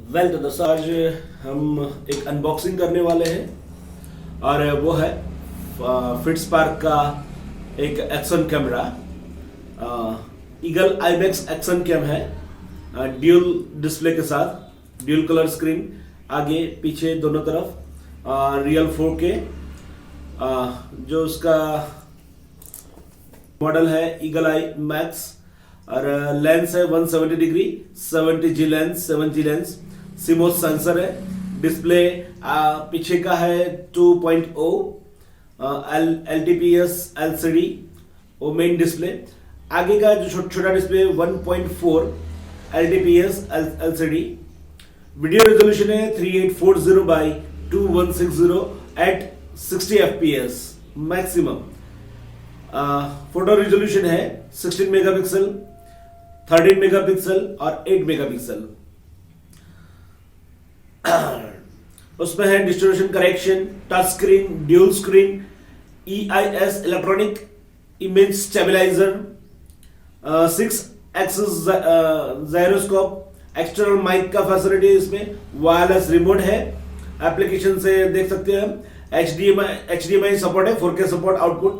Well तो दोस्तों आज हम एक अनबॉक्सिंग करने वाले हैं और वो है फिटस्पार्क का एक action camera. Eagle Ibex action cam है, ड्यूल डिस्प्ले के साथ, ड्यूल कलर स्क्रीन, आगे पीछे दोनों तरफ, रियल 4K। जो उसका मॉडल है ईगल आई मैक्स और लेंस है 170 degree, 70G lens, 7G lens, CMOS sensor है। डिस्प्ले पीछे का है 2.0 LTPS LCD वो मेन डिस्प्ले। आगे का जो छोटा display 1.4 LTPS LCD। Video resolution है 3840 by 2160 at 60 FPS maximum. Photo resolution है 16 मेगापिक्सल, 13 मेगापिक्सल और 8 मेगापिक्सल। उसमें है distortion correction, touch screen, dual screen, EIS electronic image stabiliser, 6 axis gyroscope, external mic का फैसिलिटी है इसमें, वायरलेस रिमोट है। Application से देख सकते हैं हम, HDMI सपोर्ट है, 4K सपोर्ट आउटपुट।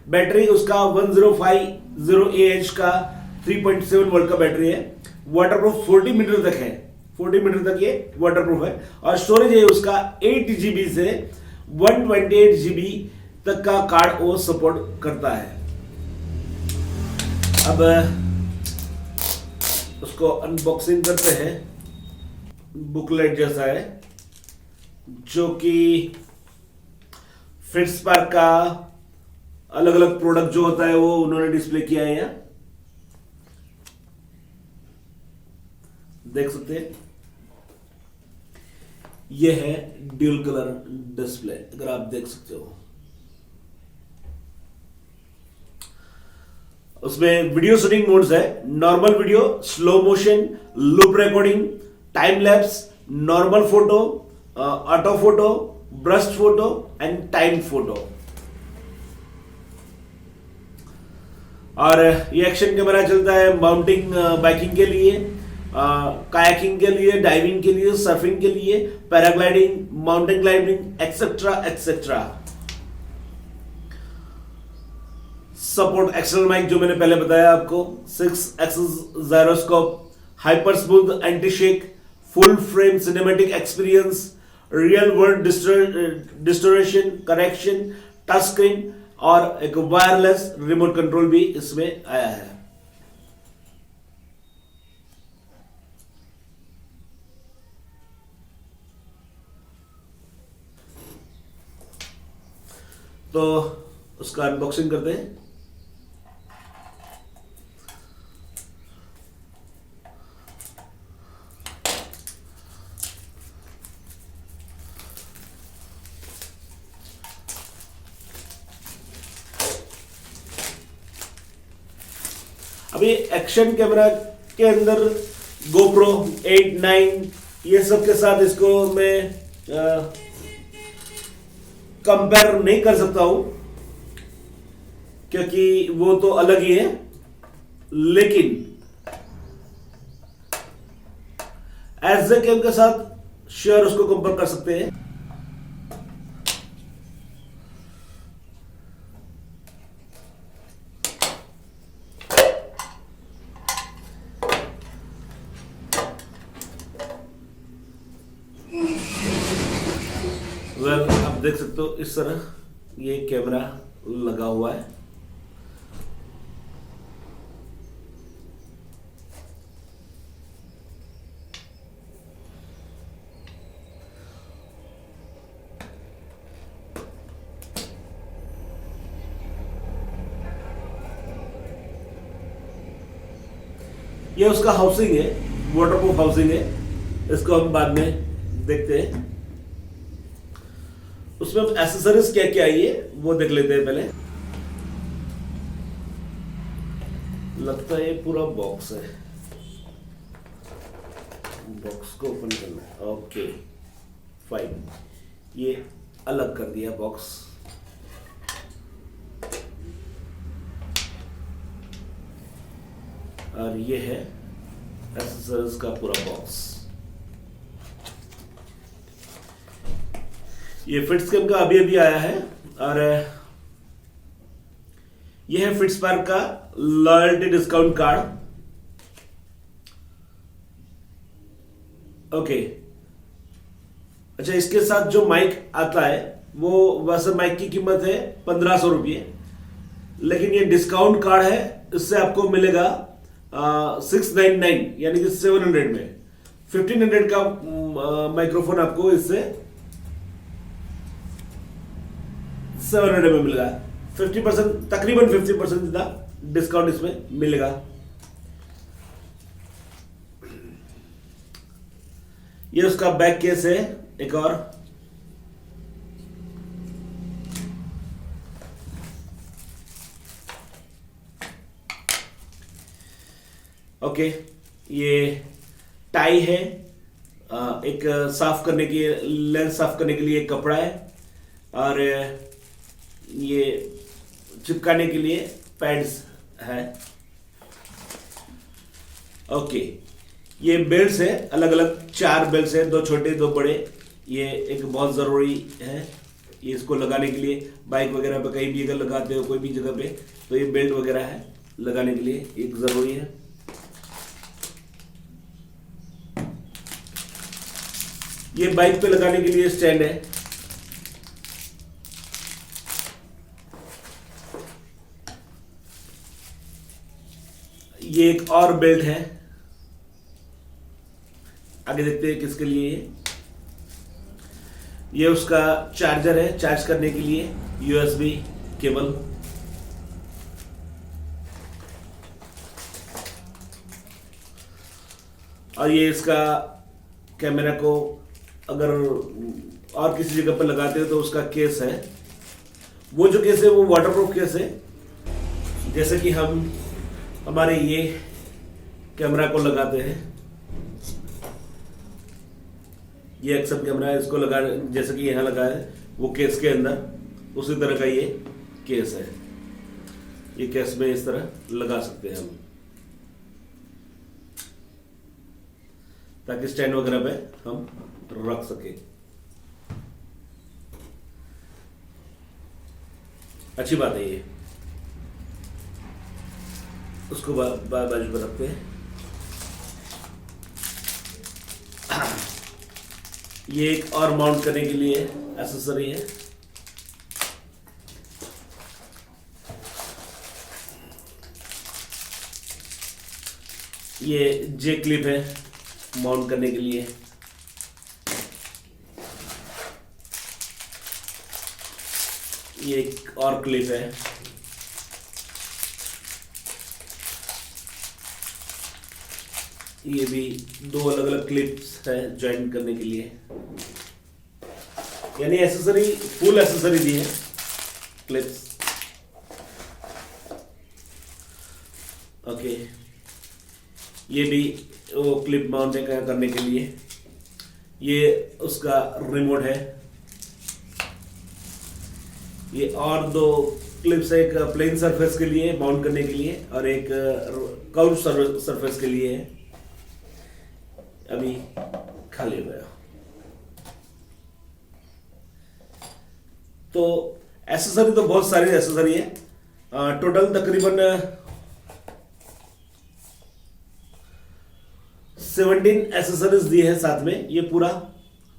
बैटरी उसका 1050Ah का 3.7 वोल्ट का बैटरी है। वाटरप्रूफ 40 मीटर तक है, 40 मीटर तक ये वाटरप्रूफ है। और स्टोरेज है उसका 8GB से 128GB तक का कार्ड वो सपोर्ट करता है। अब उसको अनबॉक्सिंग करते हैं। बुकलेट जैसा है जो कि फिटस्पार्क का अलग अलग प्रोडक्ट जो होता है वो उन्होंने डिस्प्ले किया है। यहाँ देख सकते हैं, ये है ड्यूल कलर डिस्प्ले, अगर आप देख सकते हो। उसमें वीडियो शूटिंग मोड्स है, normal video, slow motion, loop recording, time lapse, normal photo, auto photo, burst photo and time photo. और ये एक्शन कैमरा चलता है माउंटिंग, बाइकिंग के लिए, कायाकिंग के लिए, डाइविंग के लिए, सर्फिंग के लिए, paragliding, mountain climbing etcetera etcetera. Support external mic जो मैंने पहले बताया आपको, 6 axis gyroscope, hyper smooth anti shake, full frame cinematic experience, real world distortion correction, touch screen और एक वायरलेस रिमोट कंट्रोल भी इसमें आया है। तो उसका अनबॉक्सिंग करते हैं। अभी एक्शन कैमरा के अंदर GoPro 8, 9 ये सब के साथ इसको मैं कंपेयर नहीं कर सकता हूं क्योंकि वो तो अलग ही है, लेकिन एज ए कैम के साथ श्योर उसको कंपेयर कर सकते हैं। वेल आप देख सकते हो इस तरह ये कैमरा लगा हुआ है। ये उसका हाउसिंग है, वाटरप्रूफ हाउसिंग है। इसको हम बाद में देखते हैं। उसमें एसेसरीज क्या क्या आई है वो देख लेते हैं पहले। लगता है ये पूरा बॉक्स है, बॉक्स को ओपन करना है। ओके फाइन, ये अलग कर दिया बॉक्स। और ये है एसेसरीज का पूरा बॉक्स। ये फिट्सकैम का अभी अभी आया है और ये है फिट्सपार्क का लॉयल्टी डिस्काउंट कार्ड। ओके, अच्छा, इसके साथ जो माइक आता है वो वैसे माइक की कीमत है 1500 रुपये, लेकिन ये डिस्काउंट कार्ड है, इससे आपको मिलेगा 699 यानी कि 700 में। 1500 का माइक्रोफोन आपको इससे 700 में मिलेगा। 50%, तकरीबन 50% जितना डिस्काउंट इसमें मिलेगा। ये उसका बैक केस है एक और। ओके, ये टाई है, एक साफ करने की, लेंस साफ करने के लिए एक कपड़ा है, और ये चिपकाने के लिए पैड्स है। ओके, ये बेल्ट्स है, अलग अलग 4 बेल्ट्स है, 2 छोटे 2 बड़े। ये एक बहुत ज़रूरी है, ये इसको लगाने के लिए बाइक वगैरह पे कहीं भी अगर लगाते हो कोई भी जगह पे, तो ये बेल्ट वगैरह है लगाने के लिए, एक ज़रूरी है। ये बाइक पे लगाने के लिए स्टैंड है। ये एक और बेल्ट है, आगे देखते हैं किसके लिए है। ये उसका चार्जर है, चार्ज करने के लिए USB केबल। और ये इसका कैमरा को अगर और किसी जगह पर लगाते हो तो उसका केस है। वो जो केस है वो वाटरप्रूफ केस है, जैसे कि हम हमारे ये कैमरा को लगाते हैं, ये एक्शन कैमरा है, इसको लगा जैसे कि यहाँ लगा है वो केस के अंदर, उसी तरह का ये केस है। ये केस में इस तरह लगा सकते हैं हम, ताकि स्टैंड वगैरह पे हम रख सके। अच्छी बात है ये। उसको बाजू पर रखते हैं। ये एक और माउंट करने के लिए एक्सेसरी है। ये जे क्लिप है माउंट करने के लिए। ये एक और क्लिप है। ये भी 2 अलग अलग क्लिप्स है ज्वाइन करने के लिए, यानी एसेसरी, फुल एसेसरी दी है क्लिप्स। ओके, ये भी वो क्लिप माउंट करने के लिए। ये उसका रिमोट है। ये और 2 क्लिप्स है, एक प्लेन सरफेस के लिए माउंट करने के लिए और एक कर्व सरफेस के लिए है। अभी खाली हो गया। तो एसेसरी तो बहुत सारी एसेसरी है, टोटल तकरीबन 17 एसेसरीज दी है साथ में। ये पूरा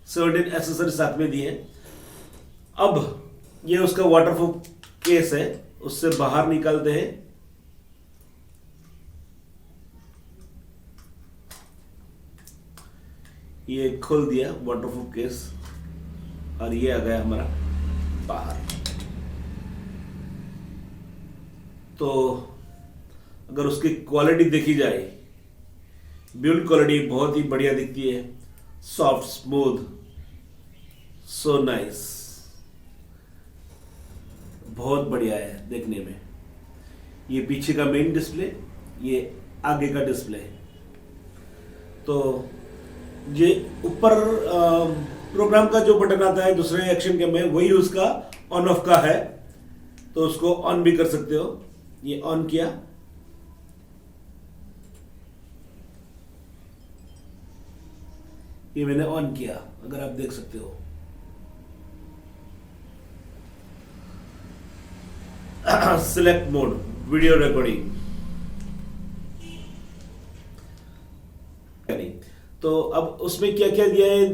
17 एसेसरीज साथ में दी है। अब ये उसका वाटरप्रूफ केस है, उससे बाहर निकालते हैं। ये खोल दिया वाटरप्रूफ केस और ये आ गया हमारा बाहर। तो अगर उसकी क्वालिटी देखी जाए, बिल्ड क्वालिटी बहुत ही बढ़िया दिखती है, सॉफ्ट, स्मूथ, सो नाइस, बहुत बढ़िया है देखने में। ये पीछे का मेन डिस्प्ले, ये आगे का डिस्प्ले। तो ये ऊपर प्रोग्राम का जो बटन आता है दूसरे एक्शन के में, वही उसका ऑन ऑफ का है, तो उसको ऑन भी कर सकते हो। ये ऑन किया, ये मैंने ऑन किया, अगर आप देख सकते हो। Select mode video recording. तो अब उसमें क्या क्या दिया है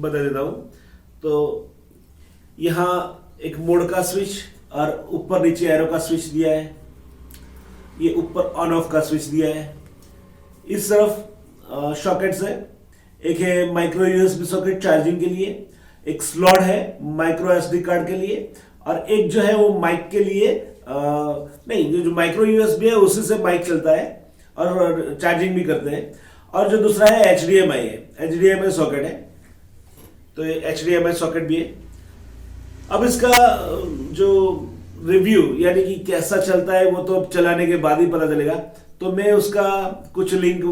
बता देता हूं। तो यहां एक मोड का स्विच और ऊपर नीचे एरो का स्विच दिया है। ये ऊपर ऑन ऑफ का स्विच दिया है। इस तरफ सॉकेट्स है। एक है माइक्रो यूएसबी सॉकेट चार्जिंग के लिए, एक स्लॉट है माइक्रो एसडी कार्ड के लिए, और एक जो है वो माइक के लिए नहीं, जो माइक्रो यूएसबी है उसी से माइक चलता है और चार्जिंग भी करते हैं। और जो दूसरा है एचडीएमआई है, एचडीएमआई सॉकेट है। तो ये एचडीएमआई सॉकेट भी है। अब इसका जो रिव्यू यानी कि कैसा चलता है वो तो अब चलाने के बाद ही पता चलेगा। तो मैं उसका कुछ लिंक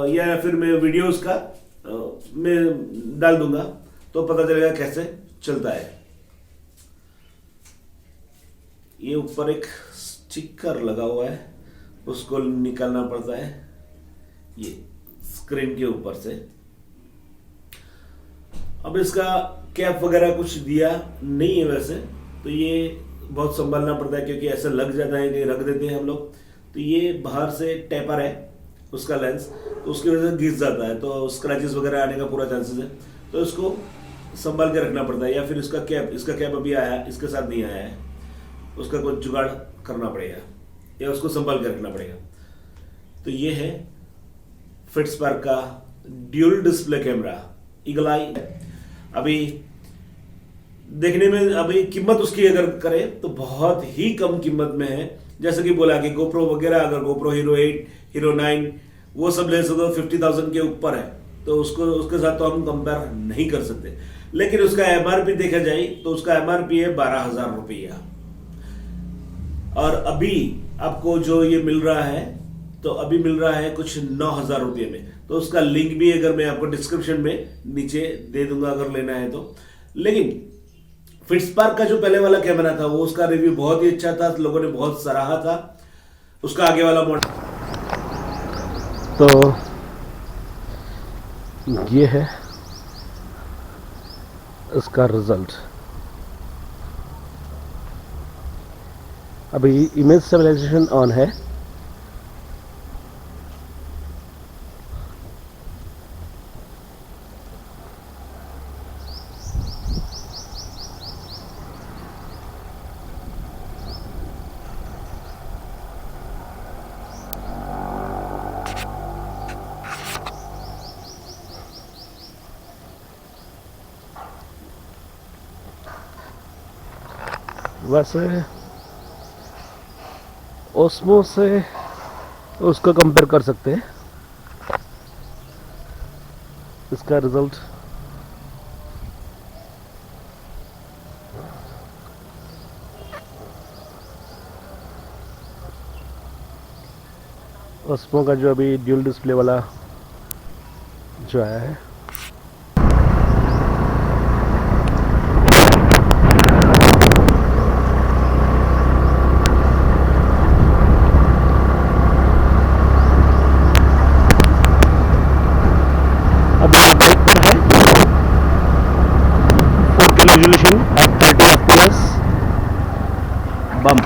या फिर मैं वीडियो उसका मैं डाल दूंगा तो पता चलेगा कैसे चलता है। ये ऊपर एक स्टिकर लगा हुआ है, उसको निकालना पड़ता है ये स्क्रीन के ऊपर से। अब इसका कैप वगैरह कुछ दिया नहीं है वैसे, तो ये बहुत संभालना पड़ता है क्योंकि ऐसा लग जाता है कि रख देते हैं हम लोग। तो ये बाहर से टेपर है उसका लेंस, तो उसकी वजह से घिस जाता है, तो स्क्रैचेस वगैरह आने का पूरा चांसेस है। तो इसको संभाल के रखना पड़ता है। या फिर इसका कैप अभी आया है, इसके साथ नहीं आया है, उसका कुछ जुगाड़ करना पड़ेगा या उसको संभाल के रखना पड़ेगा। तो ये है फिट्सपार्क का ड्यूल डिस्प्ले कैमरा ईगल आई। अभी देखने में अभी कीमत उसकी अगर करें तो बहुत ही कम कीमत में है। जैसे कि बोला कि गोप्रो वगैरह, अगर गोप्रो हीरो 8, हीरो 9 वो सब ले सकते हो 50,000 के ऊपर है, तो उसके साथ तो हम कंपेयर नहीं कर सकते। लेकिन उसका एमआरपी देखा जाए तो उसका एमआरपी है 12,000 रुपया, और अभी आपको जो ये मिल रहा है तो अभी मिल रहा है कुछ 9,000 रुपये में। तो उसका लिंक भी अगर मैं आपको डिस्क्रिप्शन में नीचे दे दूंगा अगर लेना है तो। लेकिन फिट्सपार्क का जो पहले वाला कैमरा था वो उसका रिव्यू बहुत ही अच्छा था, लोगों ने बहुत सराहा था उसका आगे वाला मॉडल। तो ये है इसका रिजल्ट। अभी इमेज स्टेबलाइजेशन ऑन है। वैसे ओस्मो से उसको कंपेयर कर सकते हैं। इसका रिजल्ट ओस्मो का जो अभी ड्यूल डिस्प्ले वाला जो आया है, resolution at 30 fps bump।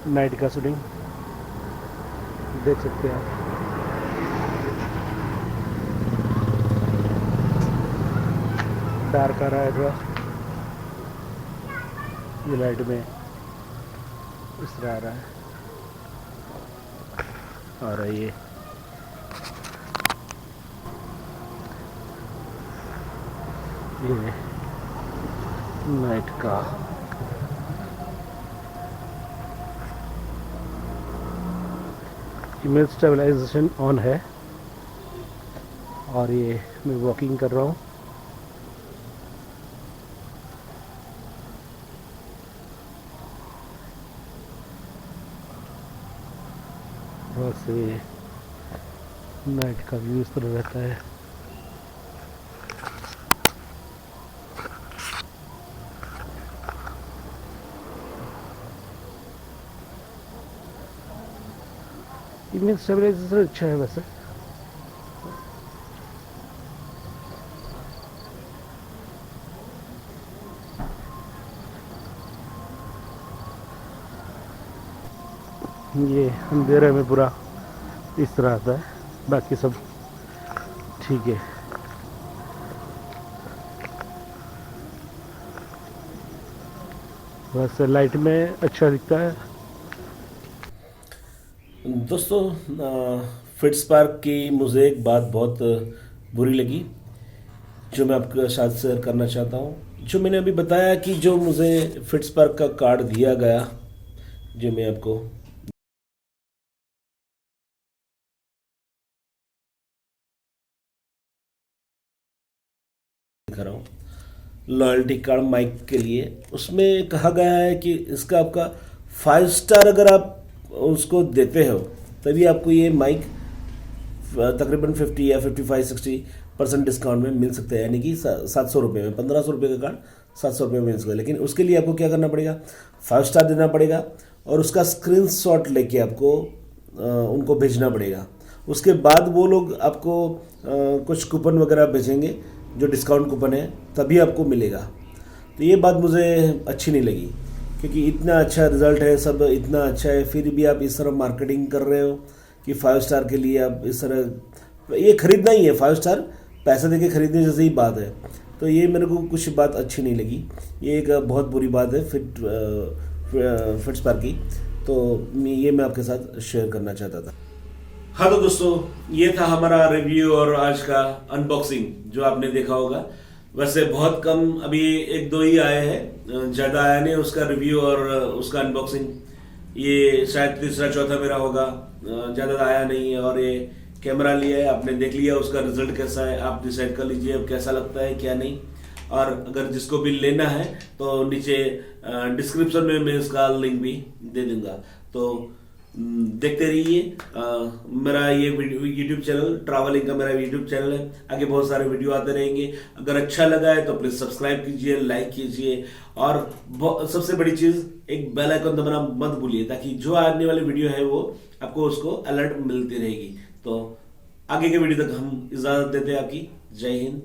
Night का शूटिंग देख सकते हैं आप। डार्क आ रहा है थोड़ा, ये लाइट में इस तरह आ रहा है। और ये नाइट का इमेज स्टेबलाइजेशन ऑन है। और ये मैं वॉकिंग कर रहा हूँ। और से नाइट का व्यू इस तरह रहता है। इमेज स्टेबलाइजेशन अच्छा है वैसे। ये अंधेरे में पूरा इस तरह आता है, बाकी सब ठीक है। वैसे लाइट में अच्छा दिखता है। दोस्तों, फिट्स पार्क की मुझे एक बात बहुत बुरी लगी, जो मैं आपके साथ शेयर करना चाहता हूँ। जो मैंने अभी बताया कि जो मुझे फिट्स पार्क का कार्ड दिया गया, जो मैं आपको दिखा रहा हूँ, लॉयल्टी कार्ड माइक के लिए, उसमें कहा गया है कि इसका आपका 5 स्टार अगर आप उसको देते हो तभी आपको ये माइक तकरीबन 50 या 55-60% डिस्काउंट में मिल सकता है, यानी कि 700 रुपये में, 1500 रुपये का कार्ड 700 रुपये में मिल सकता है। लेकिन उसके लिए आपको क्या करना पड़ेगा, 5 स्टार देना पड़ेगा और उसका स्क्रीनशॉट लेके आपको उनको भेजना पड़ेगा। उसके बाद वो लोग आपको कुछ कूपन वगैरह भेजेंगे, जो डिस्काउंट कूपन है, तभी आपको मिलेगा। तो ये बात मुझे अच्छी नहीं लगी, क्योंकि इतना अच्छा रिजल्ट है, सब इतना अच्छा है, फिर भी आप इस तरह मार्केटिंग कर रहे हो कि 5 स्टार के लिए आप इस तरह, ये खरीदना ही है 5 स्टार, पैसे देके खरीदने जैसे ही बात है। तो ये मेरे को कुछ बात अच्छी नहीं लगी, ये एक बहुत बुरी बात है फिट्स पार्क की। तो ये मैं आपके साथ शेयर करना चाहता था। हाँ तो दोस्तों, ये था हमारा रिव्यू और आज का अनबॉक्सिंग, जो आपने देखा होगा। वैसे बहुत कम, अभी 1-2 ही आए हैं, ज़्यादा आया नहीं उसका रिव्यू और उसका अनबॉक्सिंग। ये शायद तीसरा चौथा मेरा होगा, ज़्यादा आया नहीं है। और ये कैमरा लिया है, आपने देख लिया, उसका रिजल्ट कैसा है आप डिसाइड कर लीजिए अब कैसा लगता है क्या नहीं। और अगर जिसको भी लेना है तो नीचे डिस्क्रिप्शन में मैं इसका लिंक भी दे दूंगा। तो देखते रहिए मेरा ये यूट्यूब चैनल, ट्रैवलिंग का मेरा यूट्यूब चैनल है, आगे बहुत सारे वीडियो आते रहेंगे। अगर अच्छा लगा है तो प्लीज सब्सक्राइब कीजिए, लाइक कीजिए, और सबसे बड़ी चीज, एक बेल आइकन दबाना मत भूलिए, ताकि जो आने वाली वीडियो है वो आपको उसको अलर्ट मिलती रहेगी। तो आगे के वीडियो तक हम इजाजत देते हैं आपकी। जय हिंद।